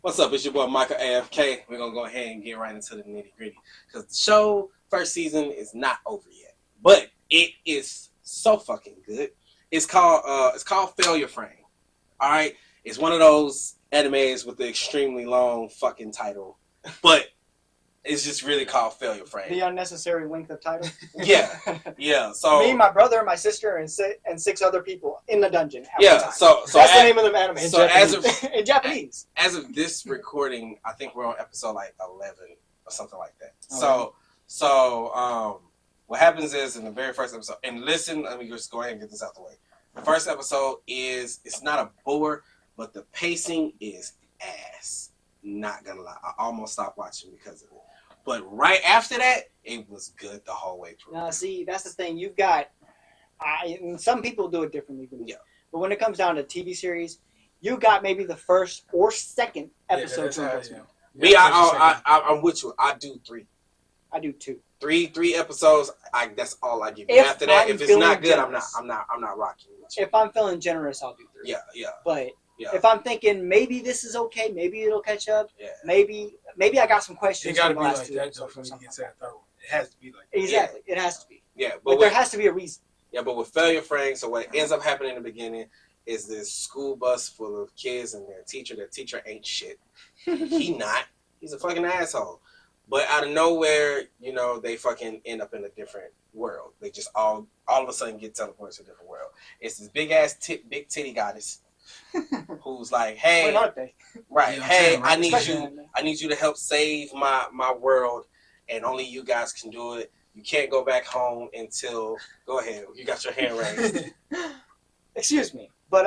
What's up? It's your boy Michael AFK. We're gonna go ahead and get right into the nitty gritty because the show first season is not over yet, but it is so fucking good. It's called Failure Frame. All right, it's one of those animes with the extremely long fucking title, but it's just really called Failure Frame. The unnecessary length of title. Yeah. So me, my brother, my sister, and six other people in the dungeon. So that's the name of the anime. So in Japanese. As of this recording, I think we're on episode like 11 or something like that. Okay. So what happens is in the very first episode, and listen, let me just go ahead and get this out the way. The first episode it's not a bore, but the pacing is ass. Not gonna lie, I almost stopped watching because of it. But right after that, it was good the whole way through. Now, see, that's the thing. You've got, and some people do it differently than me. Yeah. But when it comes down to TV series, you got maybe the first or second episode. I'm with you. I do 3. I do 2. Three episodes. That's all I give you. After that, if it's not good, I'm not rocking with you. If I'm feeling generous, I'll do 3. Yeah. But yeah. If I'm thinking maybe this is okay, maybe it'll catch up. Yeah. Maybe I got some questions. It got to be like that though before you get to that third one. It has to be like that. Exactly. Yeah. It has to be. Yeah, but there has to be a reason. Yeah, but with Failure Frame, so what ends up happening in the beginning is this school bus full of kids and their teacher ain't shit. He's a fucking asshole. But out of nowhere, they fucking end up in a different world. They just all of a sudden get teleported to a different world. It's this big ass big titty goddess who's like, hey, when aren't they? Right, yeah, hey, I need you to help save my world, and only you guys can do it. You can't go back home until. Go ahead, you got your hand raised. Excuse me, but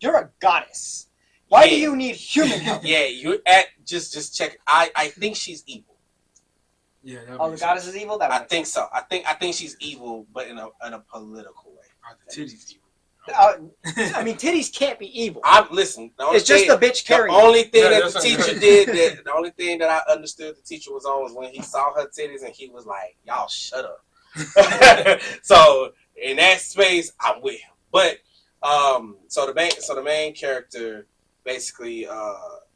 you're a goddess. Why do you need human help? Yeah, you're at just check. I think she's evil. Yeah. Oh, the goddess is evil. I think so. I think she's evil, but in a political way. The titties evil. I mean, titties can't be evil. Listen. It's just the bitch carrying. The only thing that the teacher did, the only thing that I understood the teacher was on was when he saw her titties and he was like, "Y'all shut up." So in that space, I'm with him. But so the main character basically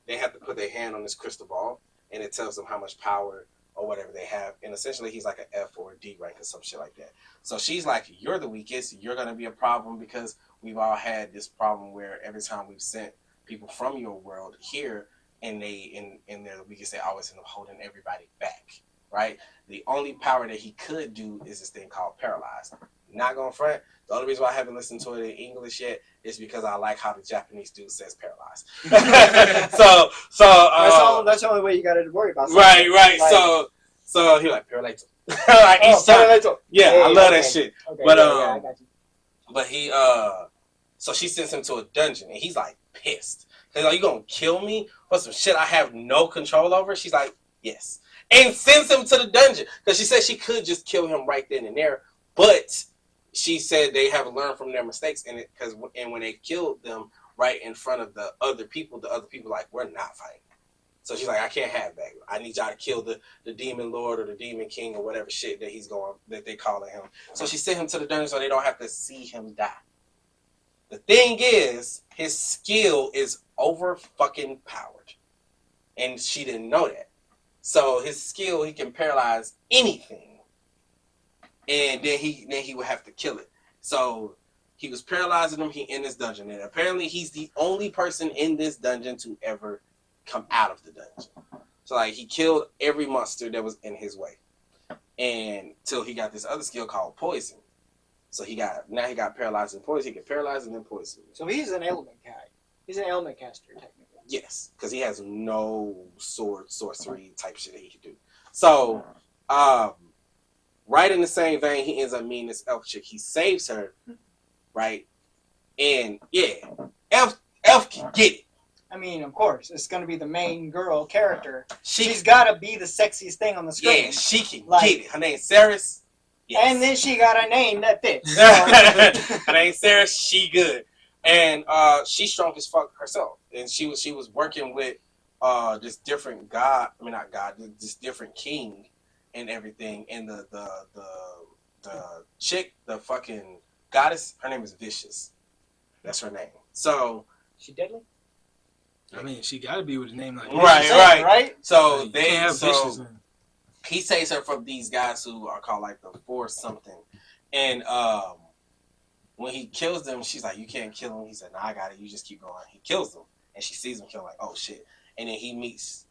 they have to put their hand on this crystal ball and it tells them how much power or whatever they have, and essentially he's like an F or a D rank or some shit like that. So she's like, you're the weakest, you're gonna be a problem because we've all had this problem where every time we've sent people from your world here and they're the weakest, they always end up holding everybody back, right? The only power that he could do is this thing called paralyzed. Not gonna front. The only reason why I haven't listened to it in English yet is because I like how the Japanese dude says paralyzed. so that's the only way you gotta worry about. Right. Like, so he like paralyzed. Like each time. Yeah, I love that shit. Okay, but I got you. But he so she sends him to a dungeon and he's like pissed. He's like, you gonna kill me for some shit I have no control over? She's like, yes, and sends him to the dungeon because she said she could just kill him right then and there, but she said they have learned from their mistakes in it when they killed them right in front of the other people like, we're not fighting. So she's like, I can't have that. I need y'all to kill the demon lord or the demon king or whatever shit that they calling him. So she sent him to the dungeon so they don't have to see him die. The thing is, his skill is over fucking powered, and she didn't know that. So his skill, he can paralyze anything. And then he would have to kill it. So he was paralyzing him. He in this dungeon, and apparently he's the only person in this dungeon to ever come out of the dungeon. So like he killed every monster that was in his way, and till he got this other skill called poison. So he got paralyzed and poison. He can paralyze and then poison. So he's an element guy. He's an element caster technically. Yes, because he has no sorcery type shit that he can do. So right in the same vein, he ends up meeting this elf chick. He saves her, right? And yeah, elf can get it. I mean, of course, it's going to be the main girl character. She's got to be the sexiest thing on the screen. Yeah, she can get it. Her name's Saris. Yes. And then she got a name that fits. Her name's Saris. She good. And she's strong as fuck herself. And she was working with this different this different king and everything. And the chick, the fucking goddess, her name is Vicious. That's her name. So she deadly? I mean, she got to be with a name like that. Right. So You can't have vicious and he saves her from these guys who are called like the Force something, and when he kills them, she's like, "You can't kill him." He said, "No, I got it. You just keep going." He kills them, and she sees him kill, like, "Oh shit!" And then he meets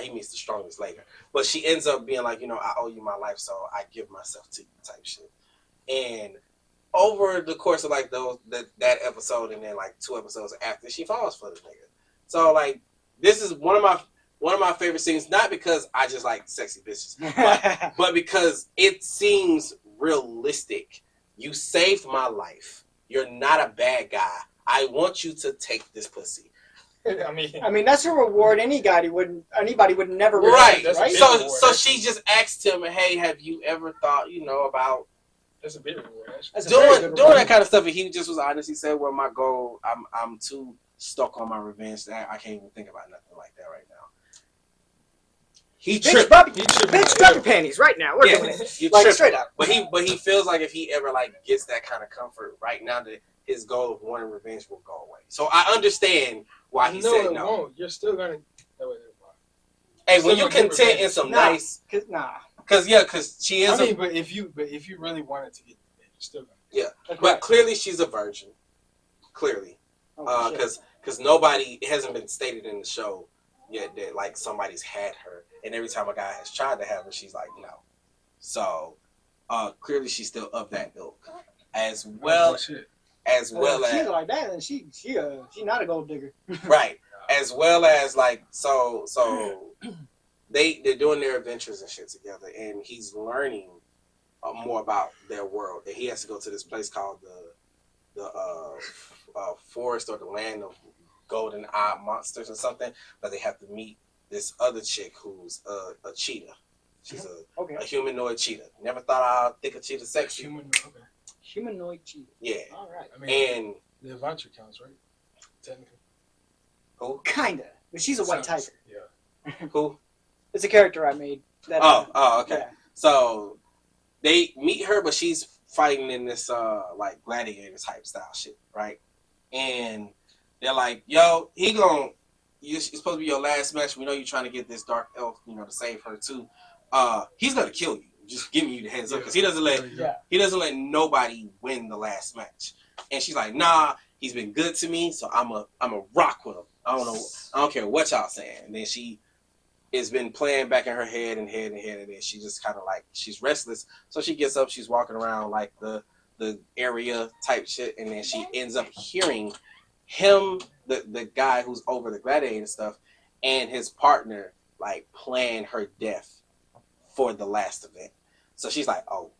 he meets the strongest later, but she ends up being like, "I owe you my life, so I give myself to you," type shit. And over the course of like that episode, and then like 2 episodes after, she falls for the nigga. So like, this is one of my favorite scenes, not because I just like sexy bitches, but because it seems realistic. You saved my life. You're not a bad guy. I want you to take this pussy. I mean, that's a reward anybody would never right. Right? So she just asked him, "Hey, have you ever thought, about that's a big reward. doing that kind of stuff?" And he just was honest. He said, "Well, my goal, I'm too stuck on my revenge that I can't even think about nothing like that right now." He tripped. Bitch, drop your panties right now. We're doing it. Like, straight up. But he feels like if he ever like gets that kind of comfort right now, that his goal of wanting revenge will go away. So I understand why he said no. Won't. You're still gonna. Hey, when you content in some nice, because she is. I mean, but if you really wanted to get revenge, you're still gonna. Yeah, but clearly she's a virgin. Clearly, because nobody, it hasn't been stated in the show yet that like somebody's had her, and every time a guy has tried to have her, she's like no. So clearly she's still of that ilk, as well as she's like that, and she not a gold digger. Right, as well as like so they're doing their adventures and shit together, and he's learning more about their world. And he has to go to this place called the forest or the land of golden eye monsters or something, but they have to meet this other chick who's a cheetah. She's a humanoid cheetah. Never thought I'd think a cheetah sexy. Humanoid cheetah. Yeah. All right. I mean, and the adventure counts, right? Technically. Who? Kinda. But she's a white tiger. Yeah. Who? It's a character I made. Okay. Yeah. So they meet her, but she's fighting in this like gladiator type style shit, right? And they're like, "Yo, it's supposed to be your last match. We know you're trying to get this dark elf, to save her too. He's gonna kill you. Just giving you the heads up, because he doesn't let nobody win the last match." And she's like, "Nah, he's been good to me, so I'm a rock with him. I don't care what y'all saying." And then she has been playing back in her head, and then she just kind of like, she's restless, so she gets up, she's walking around like the area type shit, and then she ends up hearing him, the guy who's over the gladiator stuff, and his partner like plan her death for the last event. So she's like, "Oh,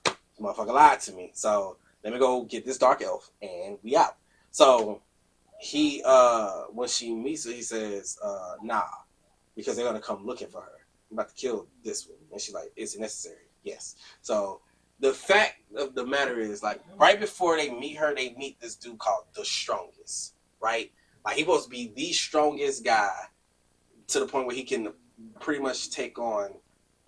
this motherfucker lied to me. So let me go get this dark elf and we out." So he when she meets her, he says, "Nah, because they're gonna come looking for her. I'm about to kill this one." And she's like, "Is it necessary?" "Yes." So the fact of the matter is, like, right before they meet her, they meet this dude called the Strongest, right? Like, he's supposed to be the strongest guy to the point where he can pretty much take on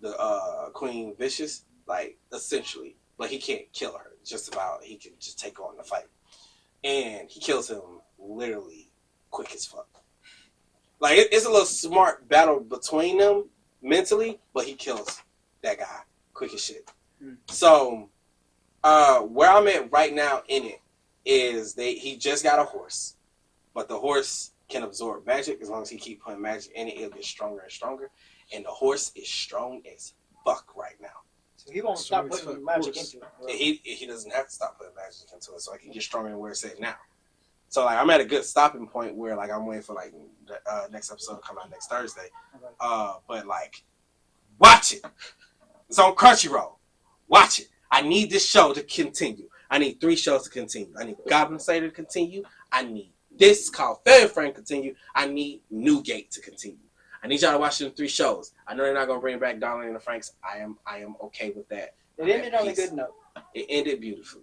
the Queen Vicious, like, essentially. But he can't kill her. Just about, he can just take on the fight. And he kills him literally quick as fuck. Like, it's a little smart battle between them mentally, but he kills that guy quick as shit. So, where I'm at right now in it is he just got a horse, but the horse can absorb magic as long as he keep putting magic in it. It'll get stronger and stronger, and the horse is strong as fuck right now. So he won't stop putting magic into it. He doesn't have to stop putting magic into it, so I can get stronger than where it's at now. So like I'm at a good stopping point where like I'm waiting for like the next episode to come out next Thursday. But like, watch it. It's on Crunchyroll. Watch it. I need this show to continue. I need 3 shows to continue. I need Goblin Slayer to continue. I need this called Fairy Frame to continue. I need Newgate to continue. I need y'all to watch them 3 shows. I know they're not gonna bring back Darling and the Franks. I am okay with that. It ended on a good note. It ended beautifully.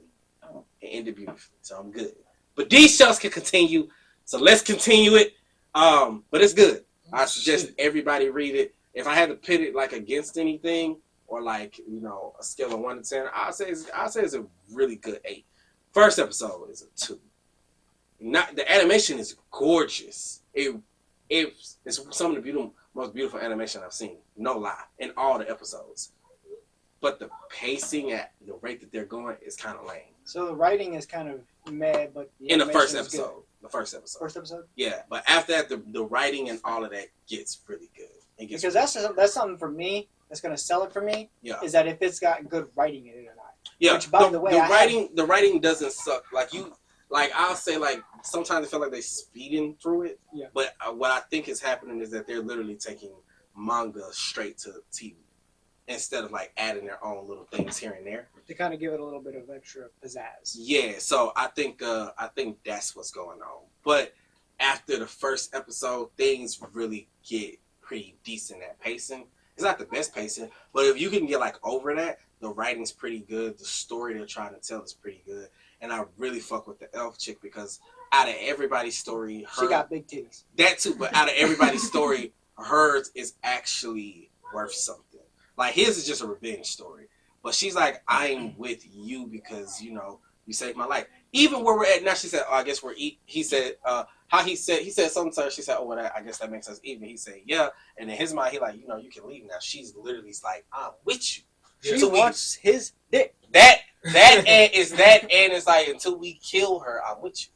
So I'm good. But these shows can continue. So let's continue it. But it's good. I suggest everybody read it. If I had to pit it like against anything, or like, a scale of 1 to 10, I'd say it's a really good 8. First episode is a 2. not the animation is gorgeous. It's some of the most beautiful animation I've seen. No lie, in all the episodes. But the pacing at the rate that they're going is kind of lame. So the writing is kind of mad, but in the first episode. The first episode. First episode. Yeah, but after that, the writing and all of that gets really good. Because that's something for me that's gonna sell it for me. Yeah. Is that if it's got good writing in it or not? Yeah. Which, by the way, the writing doesn't suck. Like I'll say, like sometimes I feel like they're speeding through it. Yeah. But what I think is happening is that they're literally taking manga straight to TV instead of like adding their own little things here and there. To kind of give it a little bit of extra pizzazz. Yeah. So I think that's what's going on. But after the first episode, things really get pretty decent at pacing. It's not the best pacing, but if you can get like over that, the writing's pretty good. The story they're trying to tell is pretty good. And I really fuck with the elf chick because out of everybody's story, she got big titties. That too, but out of everybody's story, hers is actually worth something. Like his is just a revenge story. But she's like, I'm with you because, you know, you saved my life. Even where we're at now, she said, oh, I guess he said something to her. She said, oh, well, I guess that makes us even. He said, yeah. And in his mind, he like, you know, you can leave now. She's literally like, I'm with you. She wants his dick. That and it's like, until we kill her, I'm with you.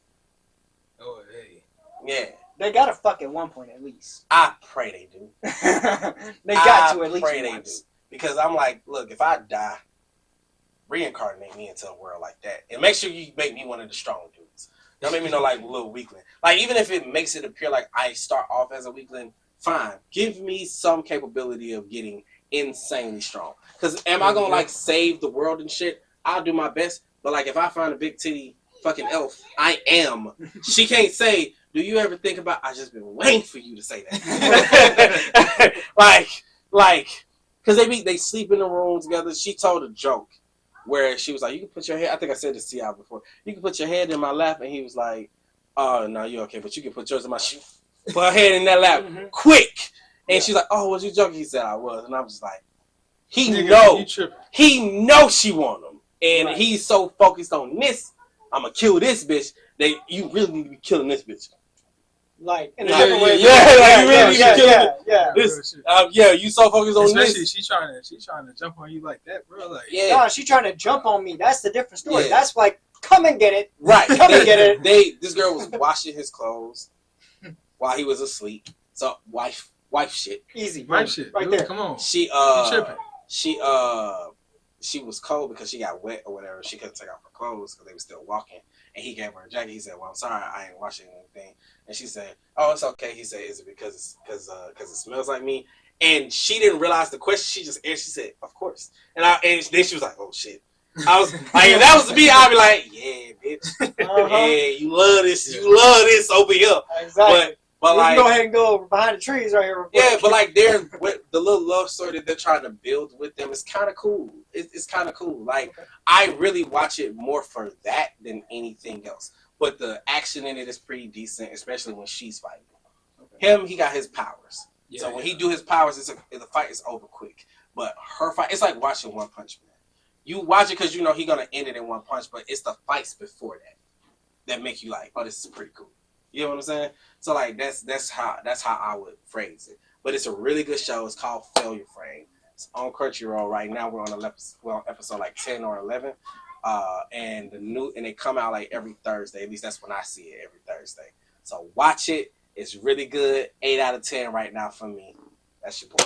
Oh, hey. Yeah. They gotta fuck at one point at least. I pray they do. They got to at least pray they do. Because I'm like, look, if I die, reincarnate me into a world like that. And make sure you make me one of the strong dudes. Don't make me no like little weakling. Like even if it makes it appear like I start off as a weakling, fine. Give me some capability of getting insanely strong. Because am I gonna like save the world and shit? I'll do my best. But like if I find a big titty fucking elf, I am. She can't say, do you ever think about, I just been waiting for you to say that. like, because they sleep in the room together. She told a joke where she was like, you can put your head, I think I said this to y'all before, you can put your head in my lap, and he was like, oh, no, you're okay, but you can put yours in my shoe. Put her head in that lap, quick. And she's like, oh, was you joking? He said, I was. And I was just like, he knows she want him. And he's so focused on this, I'm going to kill this bitch, that you really need to be killing this bitch. Like, in a different way. You really need to kill this. You so focused on especially this. She's trying to jump on you like that, bro. Like, no, she's trying to jump on me. That's the different story. That's like, come and get it. Right. Come and get it. This girl was washing his clothes while he was asleep. So wife shit. Easy. Wife shit. Right Dude, there. Come on. She tripping. She was cold because she got wet or whatever. She couldn't take off her clothes because they were still walking. And he gave her a jacket. He said, well, I'm sorry, I ain't washing anything. And she said, oh, it's okay. He said, is it because it smells like me? And she didn't realize the question. She just answered. She said, of course. And then she was like, oh, shit. I was like, if that was me, I'd be like, yeah, bitch. Yeah, you love this. You love this over here. Exactly. But like, go ahead and go behind the trees right here. Yeah, but like the little love story that they're trying to build with them is kind of cool. It's kind of cool. Like I really watch it more for that than anything else. But the action in it is pretty decent, especially when she's fighting. Him, he got his powers. Yeah, so when he do his powers, the fight is over quick. But her fight, it's like watching One Punch Man. You watch it because you know he's gonna end it in one punch, but it's the fights before that make you like, oh, this is pretty cool. You know what I'm saying? So like that's how I would phrase it. But it's a really good show. It's called Failure Frame. It's on Crunchyroll right now. We're on episode like 10 or 11. And they come out like every Thursday. At least that's when I see it, every Thursday. So watch it. It's really good. 8 out of 10 right now for me. That's your boy.